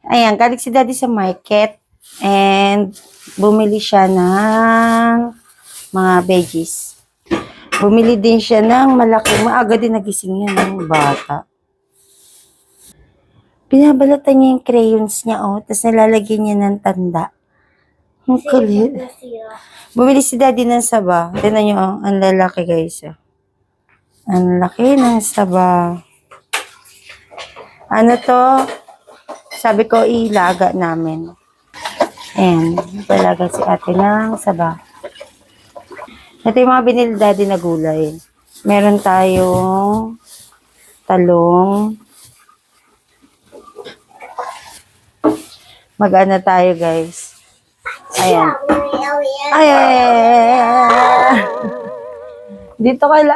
Ayan, galing si Daddy sa market. And bumili siya ng mga veggies. Bumili din siya ng malaki. Maaga din nagising yan ng bata. Binabalatan niya yung crayons niya, oh. Tapos nalalagyan niya ng tanda. Ang kulit. Bumili si Daddy ng saba. Tignan niyo, oh. Ang lalaki, guys. Oh. Ang laki ng saba. Ano to? Sabi ko, ilaga namin. Ayan. Palaga si ate ng saba. Ito yung mga binili Daddy na gulay. Meron tayong talong. Mag-ano tayo, guys. Ayan. Ayan. Dito kayo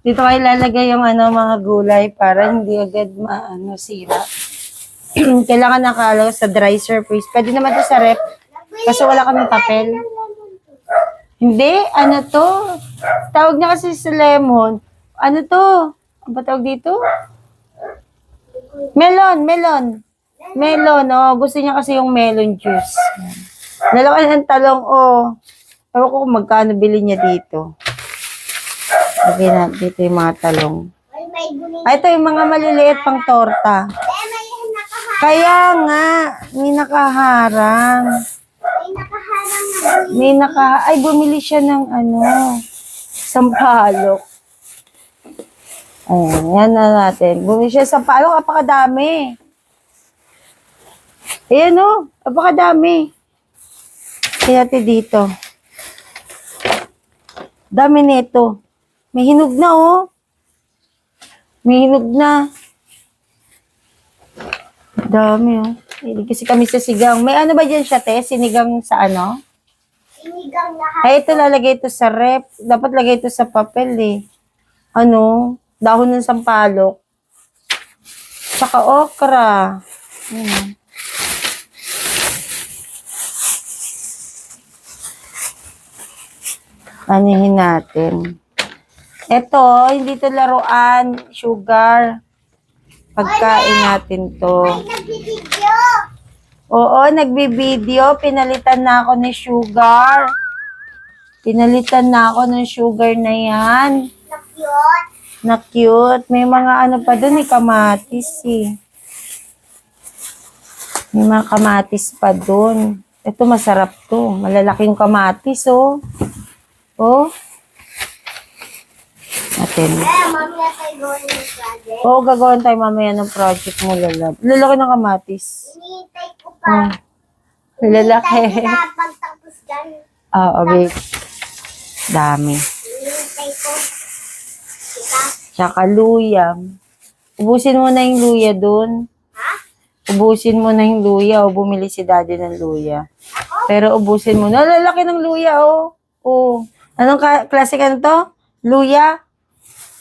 dito kayo lalagay yung mga gulay para hindi agad sira. Kailangan nakalaw sa dry surface. Pwede naman to sa rep. Kasi wala kami papel. Hindi, ano to? Tawag niya kasi sa lemon. Ano to? Ano ba tawag dito? Melon. Melon, oh. Gusto niya kasi yung melon juice. Lalaki ng talong, oh. Ewan ko kung magkano bili niya dito. Lagay na dito yung mga talong. Ay, ito yung mga maliliit pang torta. Kaya nga, may nakaharang. Ay, bumili siya ng sampalok. Ayan, yan na natin. Bumili siya ng sampalok, apakadami. Ayan o, apakadami. Kaya dito. Dami nito. May hinog na oh. May hinog na. Dami oh. Hindi kasi kami sa sigang. May ano ba dyan siya, te? Sinigang sa ano? Sinigang lahat. Ay, ito lalagay ito sa rep. Dapat lagay ito sa papel eh. Dahon ng sampalok. Saka okra. Anihin natin. Ito, hindi to laruan. Sugar. Pagkain natin to. Ay, nagbibideo. Oo, nagbibideo. Pinalitan na ako ni sugar. Pinalitan na ako ng sugar na yan. Na-cute. Na cute. May mga pa dun, kamatis eh. May mga kamatis pa dun. Ito, masarap to. Malalaking kamatis, oh. Oh. Natin. Mamaya tayo gawin ng project. Oo, gagawin tayo mamaya ng project mo, lalab. Lalaki ng kamatis. Hinihintay ko pa. Lalaki. Hinihintay ko na pagtapos dyan. Oo, babe. Dami. Hinihintay ko. Kita. Tsaka luya. Ubusin mo na yung luya dun. Ha? Ubusin mo na yung luya o bumili si Daddy ng luya. Pero ubusin mo na. Lalaki ng luya, oh. Oh. Anong klase ka na to? Luya?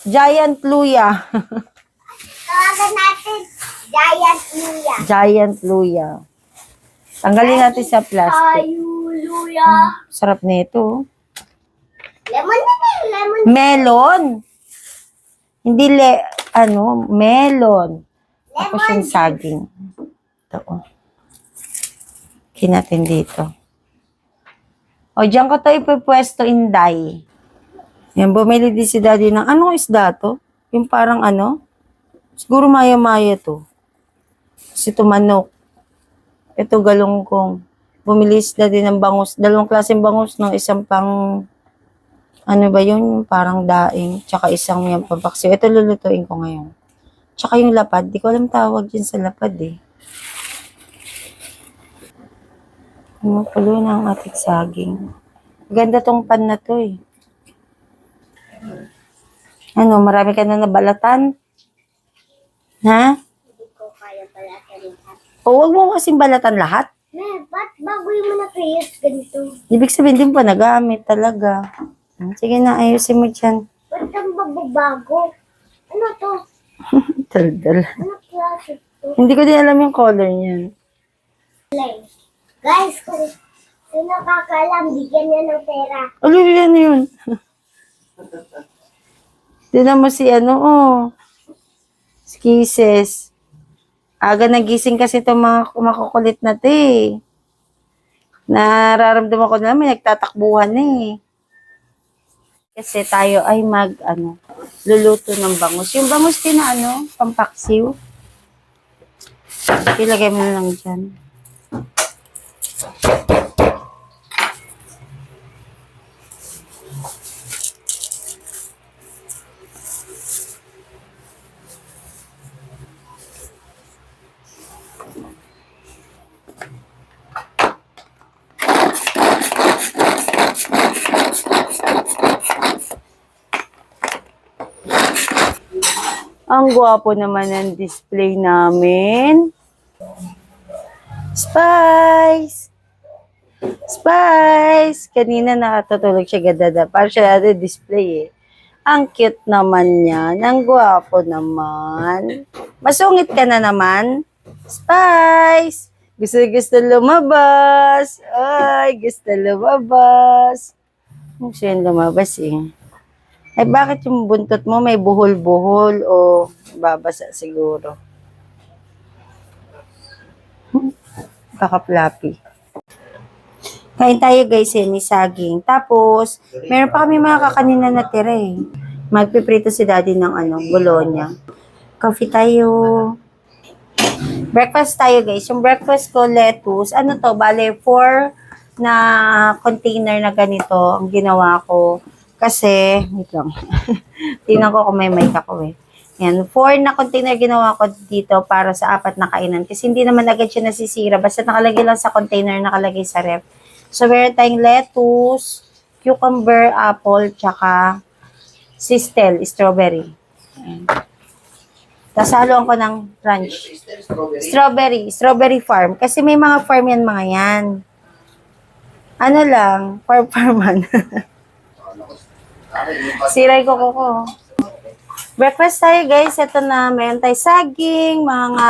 Giant luya. Tawagan natin. Giant luya. Giant luya. Tanggalin natin sa plastic. luya. Sarap nito. Lemon na eh. Lemon. Melon. Hindi melon. Tapos yung saging. Ito, oh. Kinatin dito. O, diyan ko tayo pwesto inday. Yan, bumili din si Daddy ng, anong isda to? Yung parang siguro maya-maya to. Kasi ito manok. Ito galunggong. Bumili si Daddy ng bangus. Dalawang klaseng bangus ng isang pang, yung parang daing. Tsaka isang yung pampaksiw. Ito lulutuin ko ngayon. Tsaka yung lapad. Di ko alam tawag dyan sa lapad eh. Kumukulo na ang ating saging. Ganda tong pan na to eh. Marami ka na nabalatan? Ha? Hindi ko kaya pala lahat. O, huwag mo kasing balatan lahat. Ba't bagoy mo na prayers ganito? Ibig sabihin din pa nagamit talaga. Sige na, ayusin mo dyan. Ba't ang bago? Ano to? Daldal. Ano klase to? Hindi ko din alam yung color niyan. Guys, kung nakakaalam, bigyan niya ng pera. Ano yun? Tinan mo si si Kisses. Aga nagising kasi itong mga makukulit na to eh. Nararamdaman ko na may nagtatakbuhan na eh. Kasi tayo ay luluto ng bangus. Yung bangus din na pampaksiw. Ilagay mo na lang dyan. Ang gwapo naman ng display namin. Spice! Spice! Kanina nakatutulog siya gadada. Parang siya natin display eh. Ang cute naman niya. Ang gwapo naman. Masungit ka na naman. Spice! Gusto lumabas. Ay, gusto lumabas. Gusto yung lumabas eh. Eh, bakit yung buntot mo may buhol-buhol o babasa siguro? Kakaplapi. Kain tayo guys eh, ni saging. Tapos, meron pa kami mga kakanina na tira eh. Magpiprito si daddy ng bologna. Coffee tayo. Breakfast tayo guys. Yung breakfast ko, lettuce. Bale, 4 na container na ganito ang ginawa ko. Kasi, wait lang. Tingnan ko kung may mic ako eh. Yan, 4 na container ginawa ko dito para sa 4 na kainan. Kasi hindi naman agad siya nasisira. Basta nakalagay lang sa container, nakalagay sa ref. So, meron tayong lettuce, cucumber, apple, tsaka sistel, strawberry. Ayan. Tapos haluan ko ng ranch. Strawberry farm. Kasi may mga farm yan, mga yan. Farman. Siray ko. Breakfast tayo guys. Ito na, meron tayo saging, mga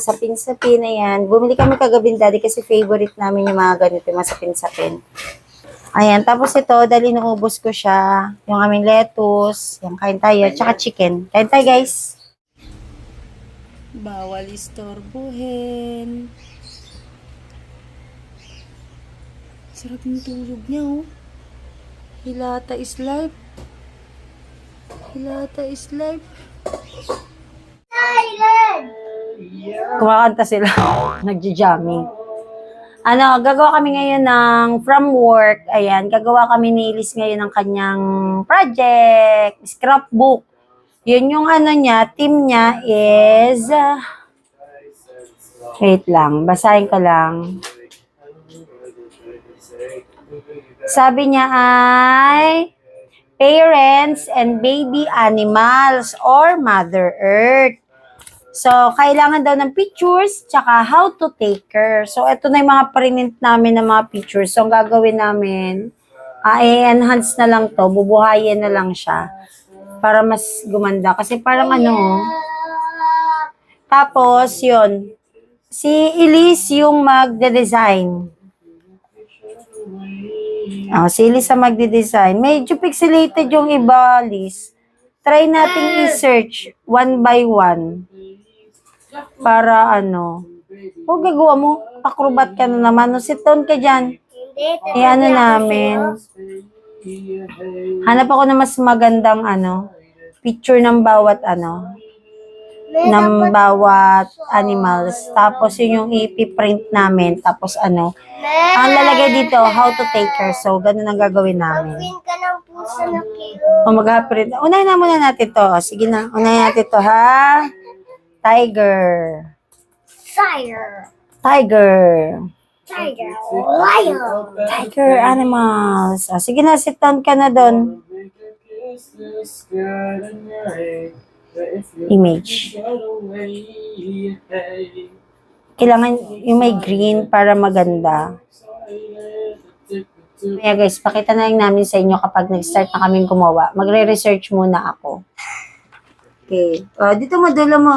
sapin-sapin na yan. Bumili kami kagabi daddy kasi favorite namin yung mga ganito, yung mga sapin-sapin. Ayan, tapos ito, dahil inuubos ko siya, yung aming lettuce, yung kain tayo, tsaka chicken. Kain tayo guys. Bawal istorbohin. Sarap ng tulog niya oh. Hilata is life. Hilata is life. Silent! Kumakanta sila. Nagja-jamming. Gagawa kami ngayon ng from work. Ayan, gagawa kami ni Elise ngayon ng kanyang project. Scrapbook. Yun yung team niya is... wait lang, basahin ko lang. Sabi niya ay parents and baby animals or Mother Earth. So, kailangan daw ng pictures tsaka how to take care. So, ito na yung mga print namin ng mga pictures. So, ang gagawin namin, i-enhance na lang to, bubuhayin na lang siya para mas gumanda. Kasi parang Tapos, yun. Si Elise yung magde-design. Si Elise ang magde-design. Medyo pixelated yung iba, Liz. Try nating i-search one by one. Para gagawa mo. Acrobat ka na naman. Sit down ka dyan. Hindi. Namin. Hanap ako na mas magandang picture ng bawat ng bawat animals. Tapos yun yung ipiprint namin. Tapos ang lalagay dito, how to take care. So, ganun ang gagawin namin. Mag-win ka ng puso na cute. Mag-print. Unahin na muna natin to. Sige na. Unahin natin to, ha? Tiger. Fire. Tiger. Tiger. Lion. Tiger animals. Sige na, sit down ka na doon. Image. Kailangan yung may green para maganda. Kaya guys, pakita na lang namin sa inyo kapag nag-start na kaming gumawa. Magre-research muna ako. Okay. Dito madala mo.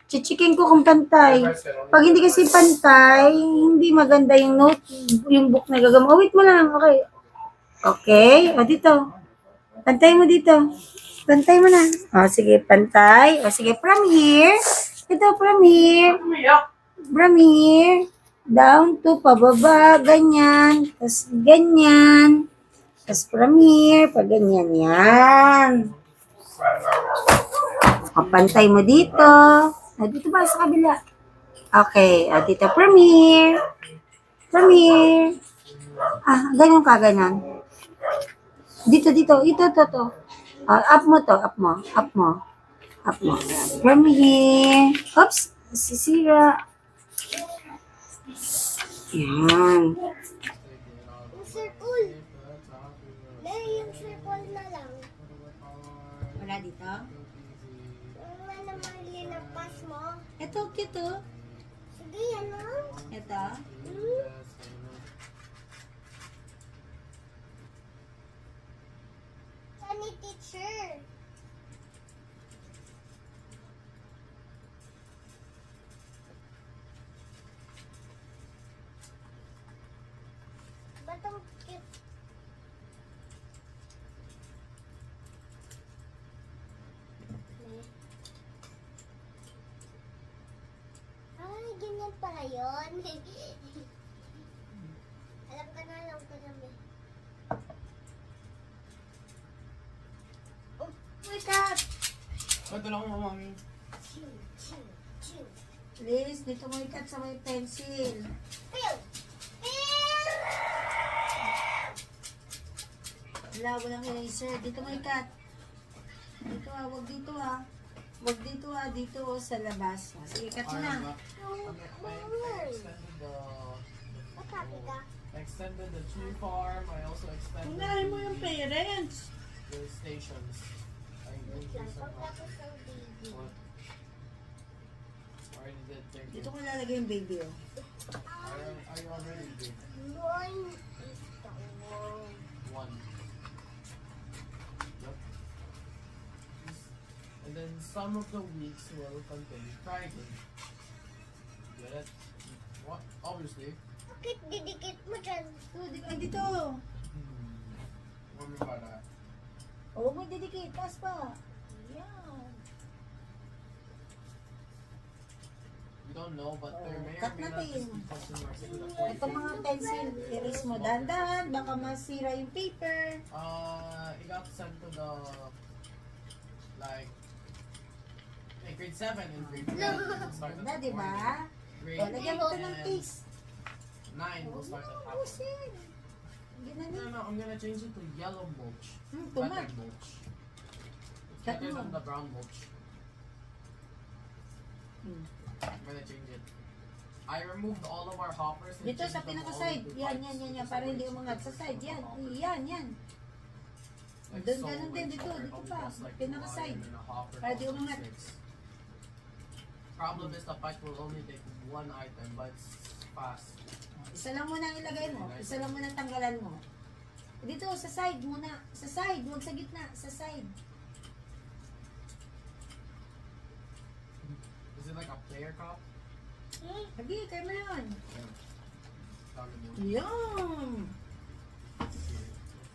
Chichikin ko kung pantay. Pag hindi kasi pantay, hindi maganda yung note, yung book na gagamit. Wait mo lang. Okay. Okay. Dito. Pantay mo dito. Pantay mo na. Sige, pantay. Sige, from here, Ito, from here. From here. Down to pababa. Ganyan. Tapos ganyan. Tapos from here. Pag ganyan. Yan. Kapantay mo dito. Dito ba sa kabila? Okay. Dito from here. From here. Ganyan ka, ganyan. Dito. Ito. Up mo to. Up mo. From here. Oops. Sisira. Yan. Yung circle. Yung circle na lang. Wala dito? Yung naman linapas mo. Ito, cute oh. Sige, ano? Ito. Saan ni teacher? Ba't ang cute? Ay, ganyan pala yun. alam ko na. Oh my God! Ito lang mo, mami. Chew. Please, dito mo ikat sa may pencil. Pew! Wala, walang eraser. Dito mo ikat. Dito wag dito Wag dito dito sa labas. Sige, ikat mo na. I extended the Ba't happy ka? extended the tree farm. I also extended Unahin mo yung parents. the stations. I moved Lang, this somehow. pagkatapos ng baby. What? Already did. Thank Dito you. ko lalagay yung baby oh. I already did. One is the one. One. Yep. And then some of the weeks will continue Friday. Get it? What? Obviously. Bakit didikit mo dyan? Dito. What about that? Huwag mo didikit. Taas pa. Yan. We don't know, but there may or Cut may not natin. just be question marks in the 40. Ito mga pencil, erase mo dahan-dahan. Baka masira yung paper. It got sent to the like grade 7 and grade 8 will start at Ganda, the di ba? Grade O, lagyan mo ito ng 8 case. and 9 will start at half. Ubusin. Ginani. No, I'm gonna change it to yellow mulch. Tuma. Better mulch. It's Cut better mo. than the brown mulch. Hmm. I'm gonna change it. I removed all of our hoppers. and Dito changed sa them all pinaka-side. into Yan. pipes Para hindi because umangat sa side. Yan. Yan. like Doon, so ganun din. much Dito. better. Dito Only pa. costs like Pinaka-side. 2 iron and a hopper Para di costs umangat. 6. Problem is the pipe will only take one item, but it's fast. Isa lang muna ang ilagay mo. Isa lang muna ang tanggalan mo. Dito, sa side muna. Sa side. Huwag sa gitna. Sa side. Is it like a player cup? Lagi, kayo mo yun. Sabi mo. Yan.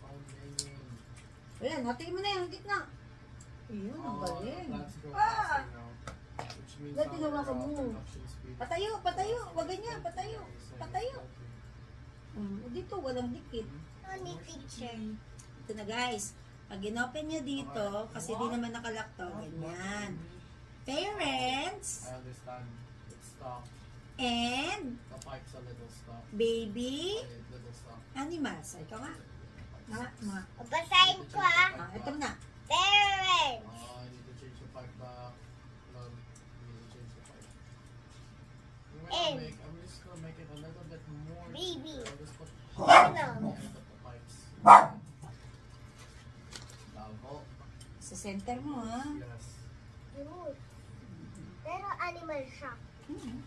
Found naming. Ayan, natin mo na yung gitna. Ayun, ang galing. Let's go Ah! faster now. Which means Ba't ginawa our ka mo? production speed. Patayo. Huwag ganyan, patayo. Dito, walang dikit. Ano ni teacher? Ito na guys. Pag inopen nyo dito, kasi di naman nakalak to, ganyan. Parents I understand. It's stuck. and The pipe's a little stuck. baby A little stuck. animals. Ikaw nga. Mga. Basahin ko Ito na. Parents! I need to change the pipe back. Love, I need to change the pipe. I'm just gonna make it a little bit more. Baby. I'll just put Ano? the pipes. Lavo. Sa center mo ha. Yes. Yun. Pero animal shop. Hmm.